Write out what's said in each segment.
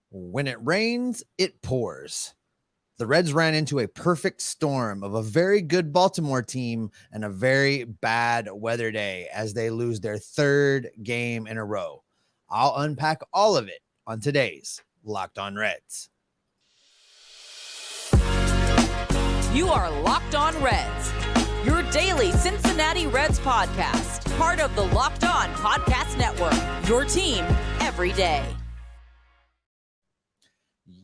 When it rains, it pours. The Reds ran into a perfect storm of a very good Baltimore team and a very bad weather day as they lose their third game in a row. I'll unpack all of it on today's Locked On Reds. You are Locked On Reds, your daily Cincinnati Reds podcast, part of the Locked On Podcast Network, your team every day.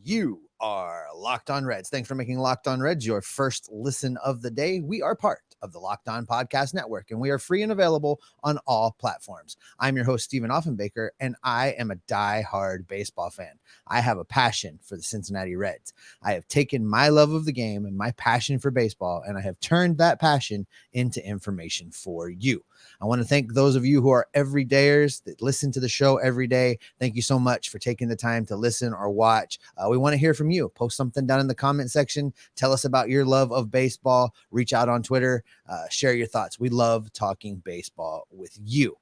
You are Locked On Reds. Thanks for making Locked On Reds your first listen of the day. We are part of the Locked On Podcast Network, and we are free and available on all platforms. I'm your host, Stephen Offenbaker, and I am a die-hard baseball fan. I have a passion for the Cincinnati Reds. I have taken my love of the game and my passion for baseball, and I have turned that passion into information for you. I want to thank those of you who are everydayers that listen to the show every day. Thank you so much for taking the time to listen or watch. We want to hear from you. Post something down in the comment section. Tell us about your love of baseball. Reach out on Twitter. Share your thoughts. We love talking baseball with you.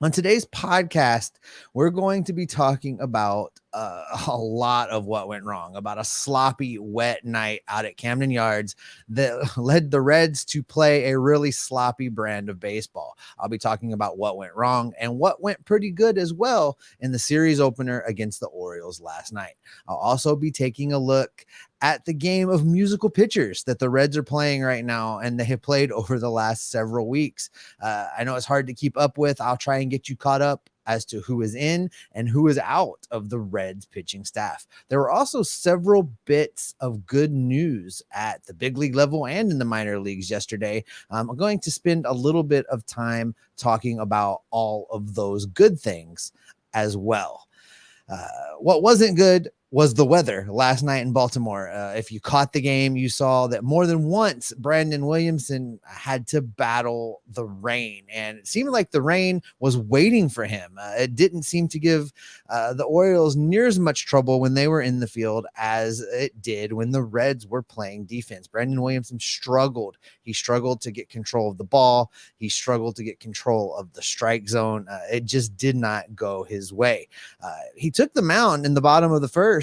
On today's podcast, we're going to be talking about a lot of what went wrong, about a sloppy, wet night out at Camden Yards that led the Reds to play a really sloppy brand of baseball. I'll be talking about what went wrong and what went pretty good as well in the series opener against the Orioles last night. I'll also be taking a look at the game of musical pitchers that the Reds are playing right now, and they have played over the last several weeks. I know it's hard to keep up with. I'll try and get you caught up as to who is in and who is out of the Reds pitching staff. There were also several bits of good news at the big league level and in the minor leagues yesterday. I'm going to spend a little bit of time talking about all of those good things as well. What wasn't good was the weather last night in Baltimore. If you caught the game, you saw that more than once Brandon Williamson had to battle the rain, and it seemed like the rain was waiting for him. It didn't seem to give the Orioles near as much trouble when they were in the field as it did when the Reds were playing defense. Brandon Williamson struggled. He struggled to get control of the ball. He struggled to get control of the strike zone. It just did not go his way. He took the mound in the bottom of the first,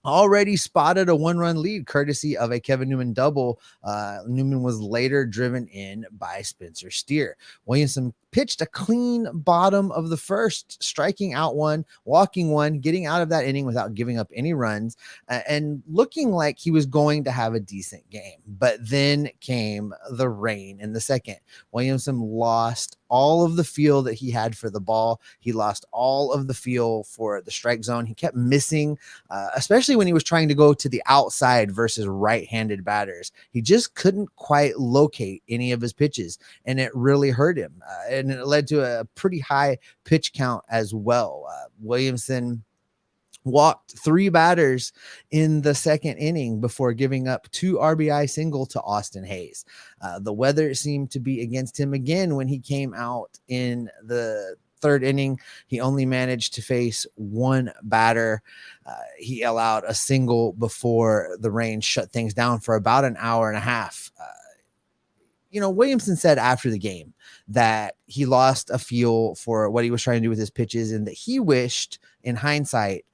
already spotted a one-run lead courtesy of a Kevin Newman double. Newman was later driven in by Spencer Steer. Williamson pitched a clean bottom of the first, striking out one, walking one, getting out of that inning without giving up any runs, and looking like he was going to have a decent game. But then came the rain in the second. Williamson lost all of the feel that he had for the ball. He lost all of the feel for the strike zone. He kept missing, especially when he was trying to go to the outside versus right-handed batters. He just couldn't quite locate any of his pitches, and it really hurt him. And it led to a pretty high pitch count as well. Williamson walked 3 batters in the second inning before giving up 2 RBI single to Austin Hayes. The weather seemed to be against him again when he came out in the third inning. He only managed to face 1 batter. He allowed a single before the rain shut things down for about an hour and a half. Williamson said after the game that he lost a feel for what he was trying to do with his pitches, and that he wished in hindsight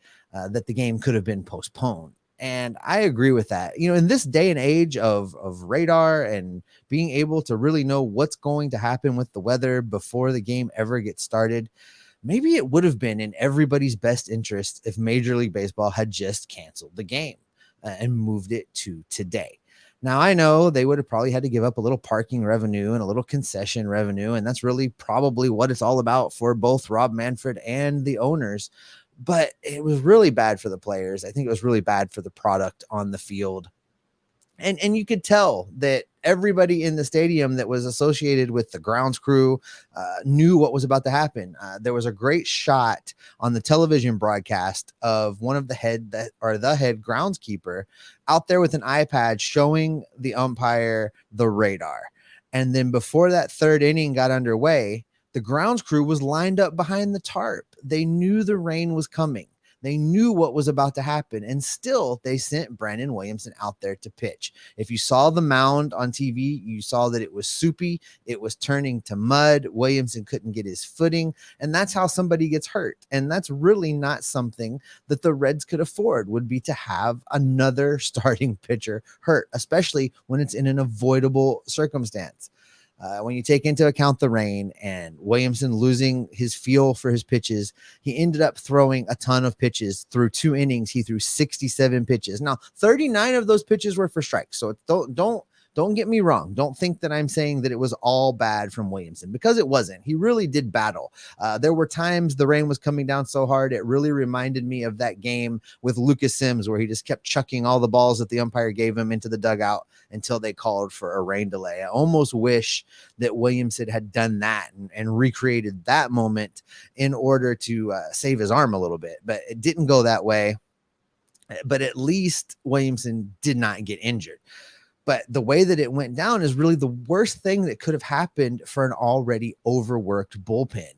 that the game could have been postponed. And I agree with that. In this day and age of radar and being able to really know what's going to happen with the weather before the game ever gets started, maybe it would have been in everybody's best interest if Major League Baseball had just canceled the game and moved it to today. Now, I know they would have probably had to give up a little parking revenue and a little concession revenue, and that's really probably what it's all about for both Rob Manfred and the owners. But it was really bad for the players. I think it was really bad for the product on the field. And you could tell that everybody in the stadium that was associated with the grounds crew knew what was about to happen. There was a great shot on the television broadcast of one of the head groundskeeper out there with an iPad showing the umpire the radar. And then before that third inning got underway, the grounds crew was lined up behind the tarp. They knew the rain was coming. They knew what was about to happen, and still they sent Brandon Williamson out there to pitch. If you saw the mound on TV, you saw that it was soupy. It was turning to mud. Williamson couldn't get his footing, and that's how somebody gets hurt. And that's really not something that the Reds could afford, would be to have another starting pitcher hurt, especially when it's in an avoidable circumstance. When you take into account the rain and Williamson losing his feel for his pitches, he ended up throwing a ton of pitches. Through 2 innings, he threw 67 pitches. Now, 39 of those pitches were for strikes. So don't get me wrong. Don't think that I'm saying that it was all bad from Williamson, because it wasn't. He really did battle. There were times the rain was coming down so hard, it really reminded me of that game with Lucas Sims, where he just kept chucking all the balls that the umpire gave him into the dugout until they called for a rain delay. I almost wish that Williamson had done that and recreated that moment in order to save his arm a little bit, but it didn't go that way. But at least Williamson did not get injured. But the way that it went down is really the worst thing that could have happened for an already overworked bullpen.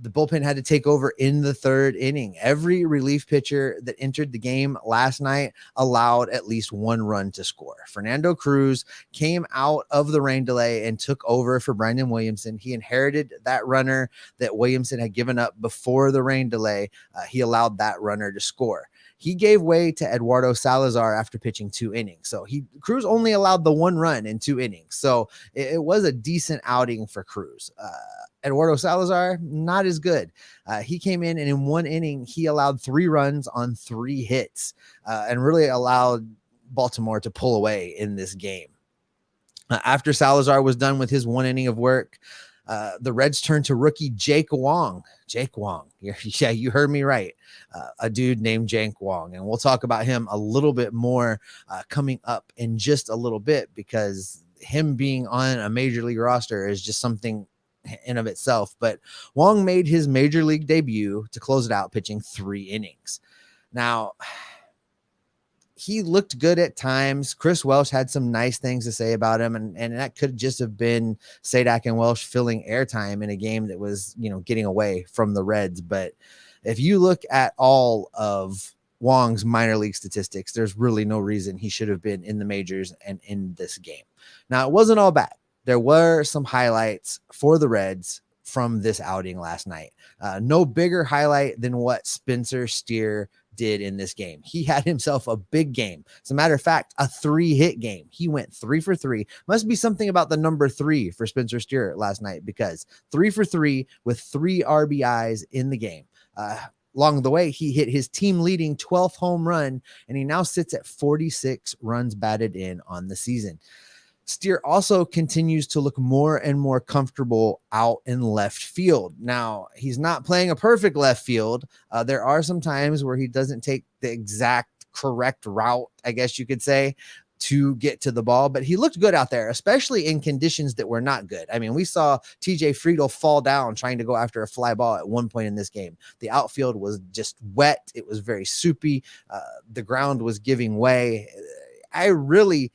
The bullpen had to take over in the 3rd inning. Every relief pitcher that entered the game last night allowed at least 1 run to score. Fernando Cruz came out of the rain delay and took over for Brandon Williamson. He inherited that runner that Williamson had given up before the rain delay. He allowed that runner to score. He gave way to Eduardo Salazar after pitching 2 innings. So Cruz only allowed the 1 run in 2 innings. So it was a decent outing for Cruz. Eduardo Salazar, not as good. He came in, and in 1 inning, he allowed 3 runs on 3 hits and really allowed Baltimore to pull away in this game. After Salazar was done with his 1 inning of work, the Reds turned to rookie Jake Wong. Jake Wong. Yeah, you heard me right. A dude named Jake Wong. And we'll talk about him a little bit more coming up in just a little bit, because him being on a major league roster is just something in of itself. But Wong made his major league debut to close it out, pitching 3 innings. Now, he looked good at times. Chris Welsh had some nice things to say about him, and that could just have been Sadak and Welsh filling airtime in a game that was, getting away from the Reds. But if you look at all of Wong's minor league statistics, there's really no reason he should have been in the majors and in this game. Now, it wasn't all bad. There were some highlights for the Reds from this outing last night. No bigger highlight than what Spencer Steer did in this game. He had himself a big game. As a matter of fact, a 3-hit game. He went 3 for 3. Must be something about the number 3 for Spencer Steer last night, because 3 for 3 with 3 RBIs in the game. Along the way, he hit his team leading 12th home run, and he now sits at 46 runs batted in on the season. Steer also continues to look more and more comfortable out in left field. Now, he's not playing a perfect left field. There are some times where he doesn't take the exact correct route, I guess you could say, to get to the ball, but he looked good out there, especially in conditions that were not good. I mean, we saw TJ Friedl fall down trying to go after a fly ball at one point in this game. The outfield was just wet. It was very soupy. The ground was giving way. I really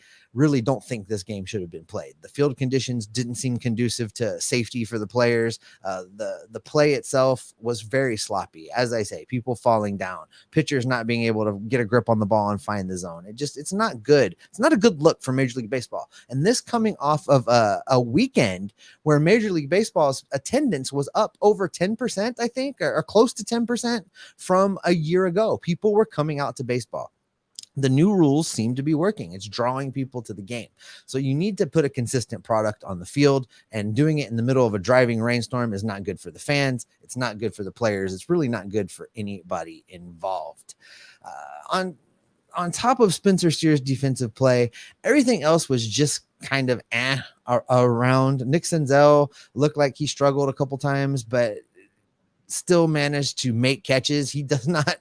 don't think this game should have been played. The field conditions didn't seem conducive to safety for the players. The play itself was very sloppy. As I say, people falling down, pitchers not being able to get a grip on the ball and find the zone. It's not good. It's not a good look for Major League Baseball. And this coming off of a weekend where Major League Baseball's attendance was up over 10%, I think, or close to 10% from a year ago. People were coming out to baseball. The new rules seem to be working. It's drawing people to the game. So you need to put a consistent product on the field, and doing it in the middle of a driving rainstorm is not good for the fans. It's not good for the players. It's really not good for anybody involved. On top of Spencer Steer's defensive play, everything else was just kind of around. Nick Senzel looked like he struggled a couple times, but still managed to make catches. He does not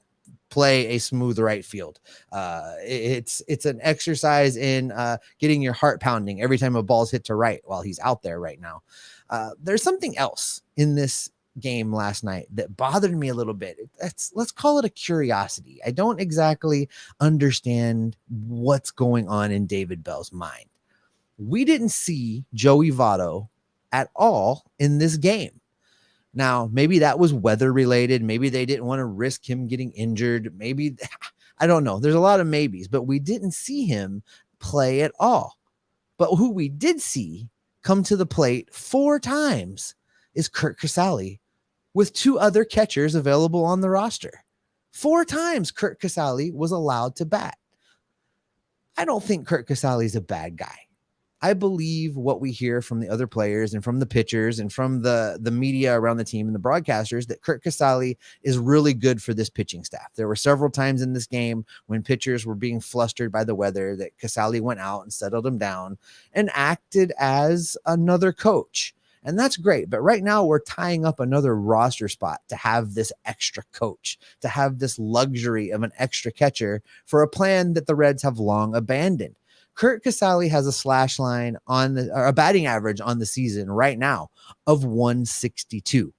play a smooth right field. It's an exercise in getting your heart pounding every time a ball's hit to right while he's out there right now. There's something else in this game last night that bothered me a little bit. Let's call it a curiosity. I don't exactly understand what's going on in David Bell's mind. We didn't see Joey Votto at all in this game. Now, maybe that was weather related. Maybe they didn't want to risk him getting injured. Maybe, I don't know. There's a lot of maybes, but we didn't see him play at all. But who we did see come to the plate 4 times is Curt Casali with 2 other catchers available on the roster. 4 times Curt Casali was allowed to bat. I don't think Curt Casali is a bad guy. I believe what we hear from the other players and from the pitchers and from the media around the team and the broadcasters that Curt Casali is really good for this pitching staff. There were several times in this game when pitchers were being flustered by the weather that Casali went out and settled them down and acted as another coach. And that's great. But right now we're tying up another roster spot to have this extra coach, to have this luxury of an extra catcher for a plan that the Reds have long abandoned. Curt Casali has a slash line or a batting average on the season right now of 162.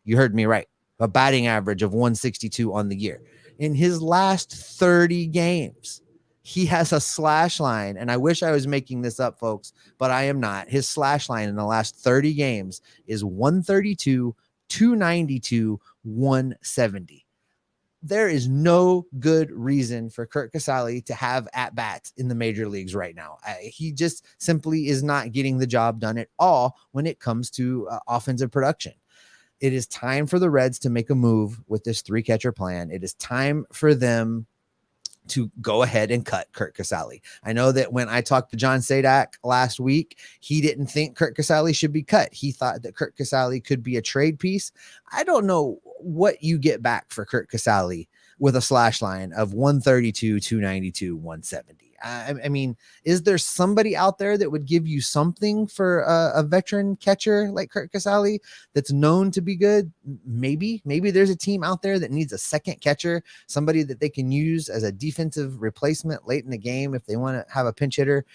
You heard me right. A batting average of 162 on the year. In his last 30 games, he has a slash line, and I wish I was making this up, folks, but I am not. His slash line in the last 30 games is 132, 292, 170. There is no good reason for Curt Casali to have at-bats in the major leagues right now. He just simply is not getting the job done at all when it comes to offensive production. It is time for the Reds to make a move with this 3-catcher plan. It is time for them to go ahead and cut Curt Casali. I know that when I talked to John Sadak last week, he didn't think Curt Casali should be cut. He thought that Curt Casali could be a trade piece. I don't know what you get back for Curt Casali with a slash line of 132, 292, 170. I mean, is there somebody out there that would give you something for a veteran catcher like Curt Casali that's known to be good? Maybe there's a team out there that needs a second catcher, somebody that they can use as a defensive replacement late in the game if they want to have a pinch hitter.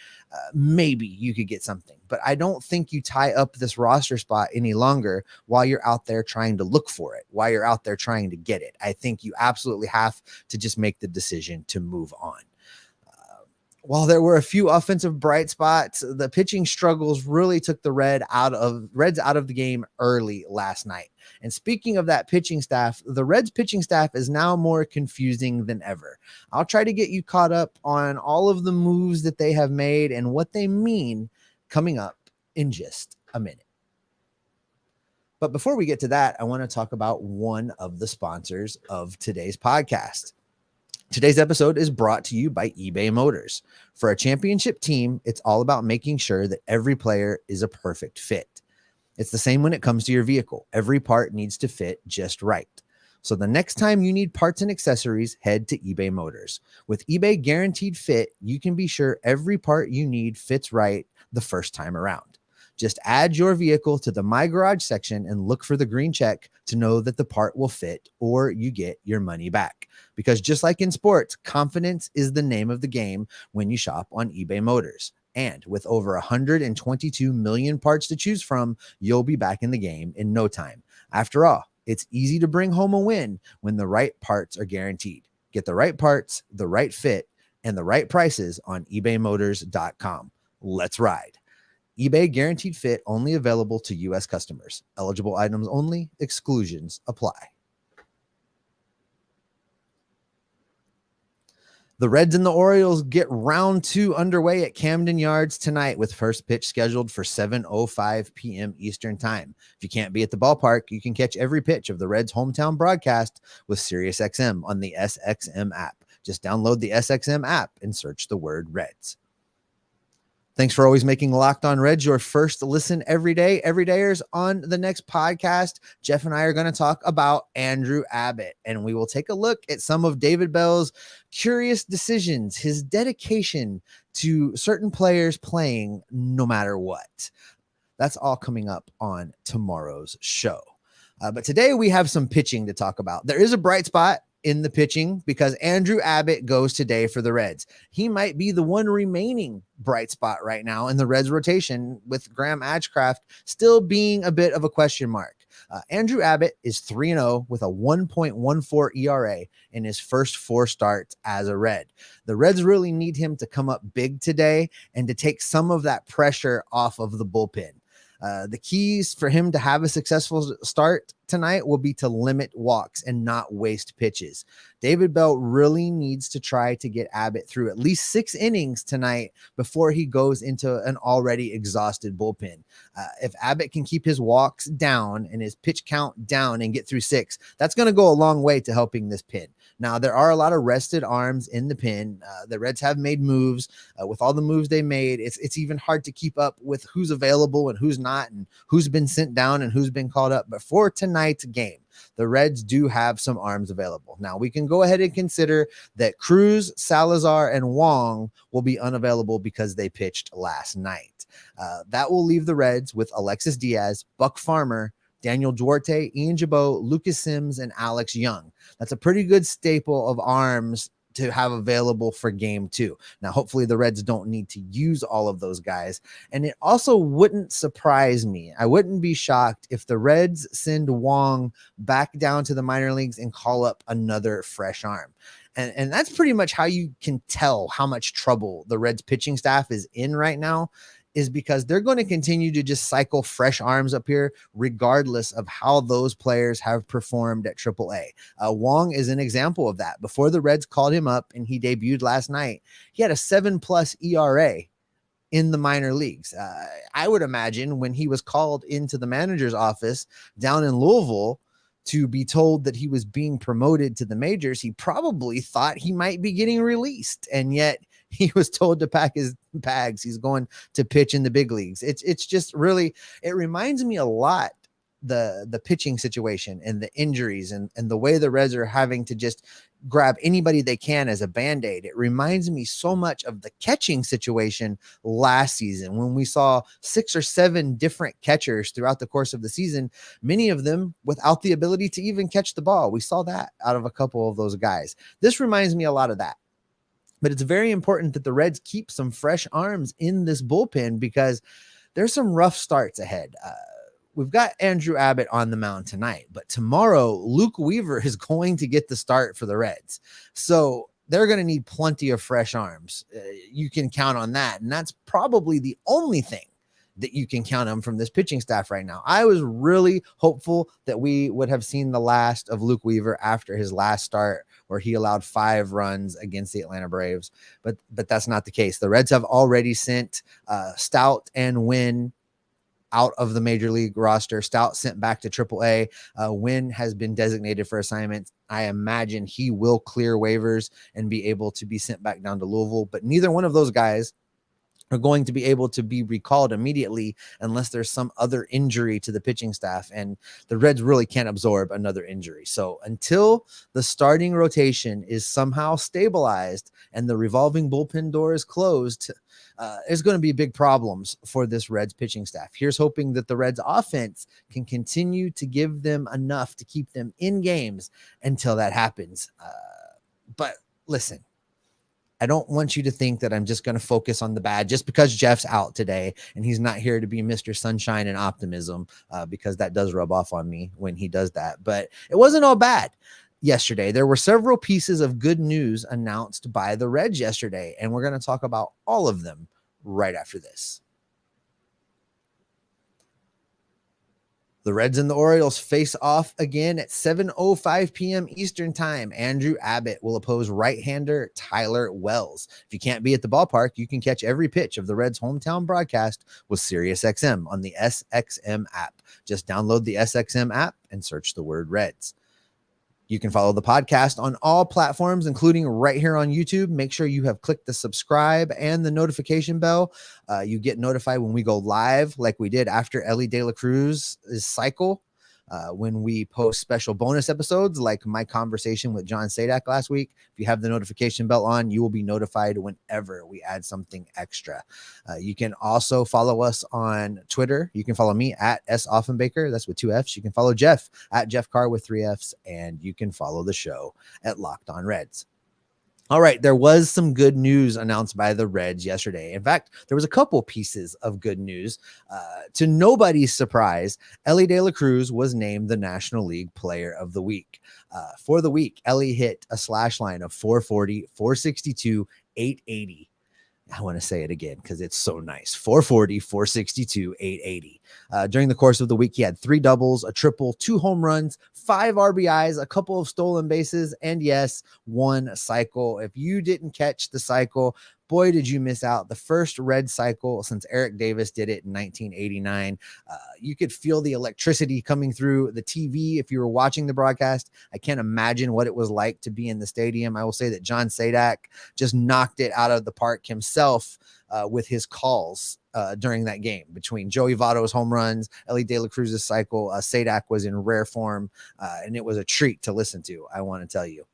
Maybe you could get something, but I don't think you tie up this roster spot any longer while you're out there trying to look for it, while you're out there trying to get it. I think you absolutely have to just make the decision to move on. While there were a few offensive bright spots, the pitching struggles really took the Reds out of the game early last night. And speaking of that pitching staff, the Reds pitching staff is now more confusing than ever. I'll try to get you caught up on all of the moves that they have made and what they mean coming up in just a minute. But before we get to that, I want to talk about one of the sponsors of today's podcast. Today's episode is brought to you by eBay Motors. For a championship team, it's all about making sure that every player is a perfect fit. It's the same when it comes to your vehicle. Every part needs to fit just right. So the next time you need parts and accessories, head to eBay Motors. With eBay Guaranteed Fit, you can be sure every part you need fits right the first time around. Just add your vehicle to the My Garage section and look for the green check to know that the part will fit or you get your money back. Because just like in sports, confidence is the name of the game when you shop on eBay Motors. And with over 122 million parts to choose from, you'll be back in the game in no time. After all, it's easy to bring home a win when the right parts are guaranteed. Get the right parts, the right fit, and the right prices on ebaymotors.com. Let's ride. eBay Guaranteed Fit only available to U.S. customers. Eligible items only. Exclusions apply. The Reds and the Orioles get round 2 underway at Camden Yards tonight with first pitch scheduled for 7:05 p.m. Eastern Time. If you can't be at the ballpark, you can catch every pitch of the Reds' hometown broadcast with SiriusXM on the SXM app. Just download the SXM app and search the word Reds. Thanks for always making Locked On Reds your first listen every day. Everydayers, on the next podcast, Jeff and I are going to talk about Andrew Abbott, and we will take a look at some of David Bell's curious decisions, his dedication to certain players playing no matter what. That's all coming up on tomorrow's show. But today we have some pitching to talk about. There is a bright spot in the pitching because Andrew Abbott goes today for the Reds. He might be the one remaining bright spot right now in the Reds rotation, with Graham Ashcraft still being a bit of a question mark. Andrew Abbott is 3-0 with a 1.14 ERA in his first 4 starts as a Red. The Reds really need him to come up big today and to take some of that pressure off of the bullpen. The keys for him to have a successful start tonight will be to limit walks and not waste pitches. David Bell really needs to try to get Abbott through at least 6 innings tonight before he goes into an already exhausted bullpen. If Abbott can keep his walks down and his pitch count down and get through 6, that's going to go a long way to helping this pen. Now, there are a lot of rested arms in the pen. The Reds have made moves. With all the moves they made, it's even hard to keep up with who's available and who's not, and who's been sent down and who's been called up. But for tonight's game, the Reds do have some arms available. Now, we can go ahead and consider that Cruz, Salazar, and Wong will be unavailable because they pitched last night. That will leave the Reds with Alexis Diaz, Buck Farmer, Daniel Duarte, Ian Jabot, Lucas Sims, and Alex Young. That's a pretty good staple of arms to have available for game 2. Now, hopefully the Reds don't need to use all of those guys. And it also wouldn't surprise me. I wouldn't be shocked if the Reds send Wong back down to the minor leagues and call up another fresh arm. And that's pretty much how you can tell how much trouble the Reds pitching staff is in right now, is because they're going to continue to just cycle fresh arms up here, regardless of how those players have performed at AAA. Wong is an example of that. Before the Reds called him up and he debuted last night, he had a 7+ ERA in the minor leagues. I would imagine when he was called into the manager's office down in Louisville to be told that he was being promoted to the majors, he probably thought he might be getting released. And yet he was told to pack his bags. He's going to pitch in the big leagues. It's just really, it reminds me a lot, the pitching situation and the injuries and the way the Reds are having to just grab anybody they can as a Band-Aid. It reminds me so much of the catching situation last season when we saw 6 or 7 different catchers throughout the course of the season, many of them without the ability to even catch the ball. We saw that out of a couple of those guys. This reminds me a lot of that. But it's very important that the Reds keep some fresh arms in this bullpen because there's some rough starts ahead. We've got Andrew Abbott on the mound tonight, but tomorrow Luke Weaver is going to get the start for the Reds. So they're going to need plenty of fresh arms. You can count on that. And that's probably the only thing that you can count on from this pitching staff right now. I was really hopeful that we would have seen the last of Luke Weaver after his last start, where he allowed 5 runs against the Atlanta Braves, but that's not the case. The Reds have already sent Stout and Wynn out of the major league roster. Stout sent back to AAA. Wynn has been designated for assignment. I imagine he will clear waivers and be able to be sent back down to Louisville, but neither one of those guys are going to be able to be recalled immediately unless there's some other injury to the pitching staff, and the Reds really can't absorb another injury. So until the starting rotation is somehow stabilized and the revolving bullpen door is closed, there's going to be big problems for this Reds pitching staff. Here's hoping that the Reds offense can continue to give them enough to keep them in games until that happens. But listen, I don't want you to think that I'm just going to focus on the bad just because Jeff's out today and he's not here to be Mr. Sunshine and Optimism, because that does rub off on me when he does that. But it wasn't all bad yesterday. There were several pieces of good news announced by the Reds yesterday, and we're going to talk about all of them right after this. The Reds and the Orioles face off again at 7:05 p.m. Eastern time. Andrew Abbott will oppose right-hander Tyler Wells. If you can't be at the ballpark, you can catch every pitch of the Reds' hometown broadcast with SiriusXM on the SXM app. Just download the SXM app and search the word Reds. You can follow the podcast on all platforms, including right here on YouTube. Make sure you have clicked the subscribe and the notification bell. You get notified when we go live, like we did after Ellie De La Cruz's cycle, when we post special bonus episodes like my conversation with John Sadak last week. If you have the notification bell on, you will be notified whenever we add something extra. You can also follow us on Twitter. You can follow me at S Offenbaker. That's with 2 F's. You can follow Jeff at Jeff Carr with 3 F's, and you can follow the show at Locked On Reds. All right, there was some good news announced by the Reds yesterday. In fact, there was a couple pieces of good news. To nobody's surprise, Ellie De La Cruz was named the National League Player of the Week. For the week, Ellie hit a slash line of 440, 462, 880. I want to say it again because it's so nice. 440, 462, 880. During the course of the week, he had 3 doubles, a triple, 2 home runs, 5 RBIs, a couple of stolen bases, and yes, 1 cycle. If you didn't catch the cycle, boy, did you miss out. The first Red cycle since Eric Davis did it in 1989. You could feel the electricity coming through the TV if you were watching the broadcast. I can't imagine what it was like to be in the stadium. I will say that John Sadak just knocked it out of the park himself with his calls during that game. Between Joey Votto's home runs, Ellie De La Cruz's cycle, Sadak was in rare form, and it was a treat to listen to, I want to tell you.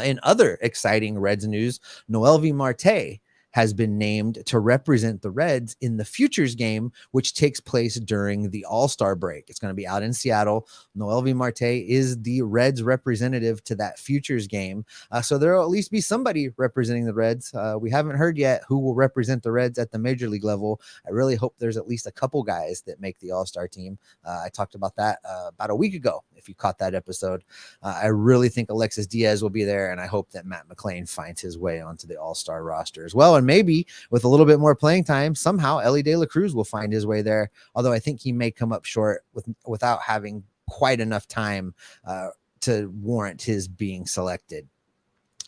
In other exciting Reds news, Noelvi Marte has been named to represent the Reds in the Futures game, which takes place during the All-Star break. It's going to be out in Seattle. Noelvi Marte is the Reds representative to that Futures game. So there will at least be somebody representing the Reds. We haven't heard yet who will represent the Reds at the Major League level. I really hope there's at least a couple guys that make the All-Star team. I talked about that about a week ago, if you caught that episode. I really think Alexis Diaz will be there, and I hope that Matt McLain finds his way onto the All-Star roster as well. And maybe with a little bit more playing time, somehow Ellie De La Cruz will find his way there, although I think he may come up short without having quite enough time to warrant his being selected.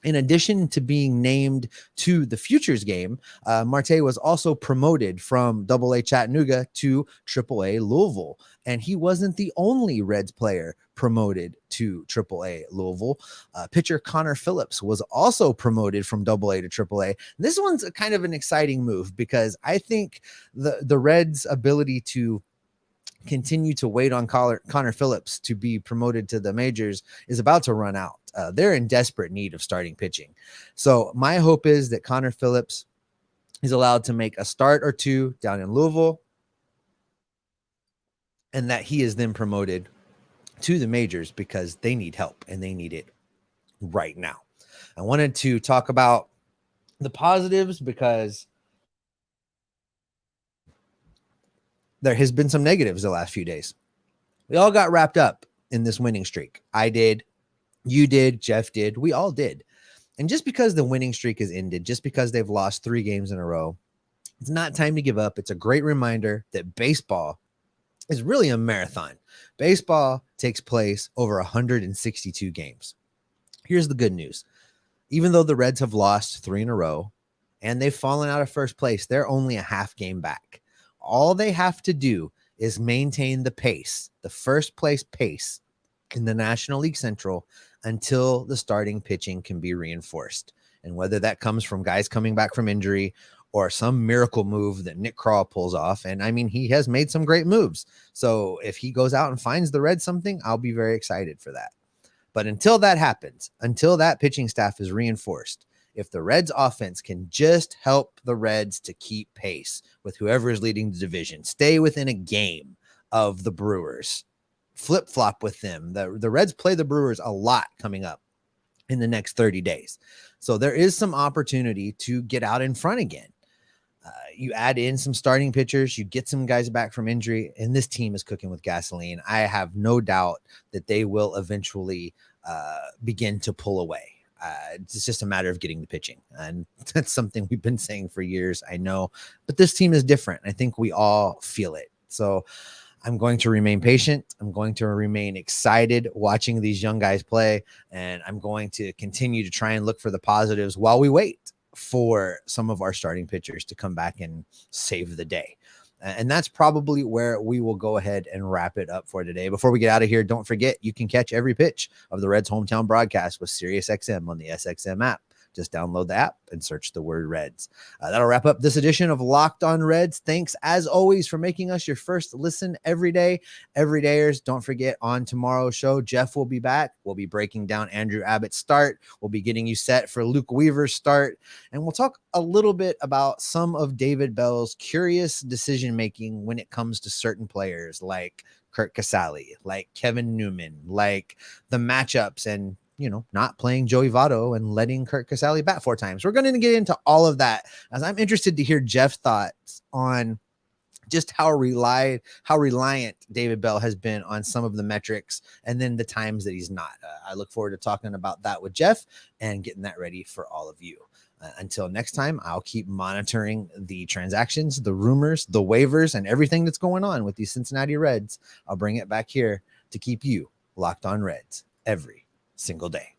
In addition to being named to the Futures game, Marte was also promoted from AA Chattanooga to AAA Louisville. And he wasn't the only Reds player promoted to AAA Louisville. Pitcher Connor Phillips was also promoted from AA to AAA. This one's a kind of an exciting move because I think the Reds' ability to continue to wait on Connor Phillips to be promoted to the majors is about to run out. They're in desperate need of starting pitching. So my hope is that Connor Phillips is allowed to make a start or two down in Louisville, and that he is then promoted to the majors because they need help and they need it right now. I wanted to talk about the positives because there has been some negatives the last few days. We all got wrapped up in this winning streak. I did, you did, Jeff did, we all did. And just because the winning streak is ended, just because they've lost 3 games in a row, it's not time to give up. It's a great reminder that baseball is really a marathon. Baseball takes place over 162 games. Here's the good news. Even though the Reds have lost 3 in a row and they've fallen out of first place, they're only a half game back. All they have to do is maintain the pace, the first place pace in the National League Central until the starting pitching can be reinforced. And whether that comes from guys coming back from injury or some miracle move that Nick Krall pulls off. And I mean, he has made some great moves. So if he goes out and finds the Reds something, I'll be very excited for that. But until that happens, until that pitching staff is reinforced, if the Reds offense can just help the Reds to keep pace with whoever is leading the division, stay within a game of the Brewers, flip-flop with them. The Reds play the Brewers a lot coming up in the next 30 days. So there is some opportunity to get out in front again. You add in some starting pitchers, you get some guys back from injury, and this team is cooking with gasoline. I have no doubt that they will eventually begin to pull away. It's just a matter of getting the pitching. And that's something we've been saying for years, I know. But this team is different. I think we all feel it. So I'm going to remain patient. I'm going to remain excited watching these young guys play. And I'm going to continue to try and look for the positives while we wait for some of our starting pitchers to come back and save the day. And that's probably where we will go ahead and wrap it up for today. Before we get out of here, don't forget, you can catch every pitch of the Reds hometown broadcast with SiriusXM on the SXM app. Just download the app and search the word Reds. That'll wrap up this edition of Locked On Reds. Thanks, as always, for making us your first listen every day. Everydayers, don't forget, on tomorrow's show, Jeff will be back. We'll be breaking down Andrew Abbott's start. We'll be getting you set for Luke Weaver's start. And we'll talk a little bit about some of David Bell's curious decision-making when it comes to certain players like Kurt Casale, like Kevin Newman, like the matchups and not playing Joey Votto and letting Kurt Casale bat 4 times. We're going to get into all of that, as I'm interested to hear Jeff's thoughts on just how reliant David Bell has been on some of the metrics and then the times that he's not. I look forward to talking about that with Jeff and getting that ready for all of you. Until next time, I'll keep monitoring the transactions, the rumors, the waivers, and everything that's going on with these Cincinnati Reds. I'll bring it back here to keep you locked on Reds every single day.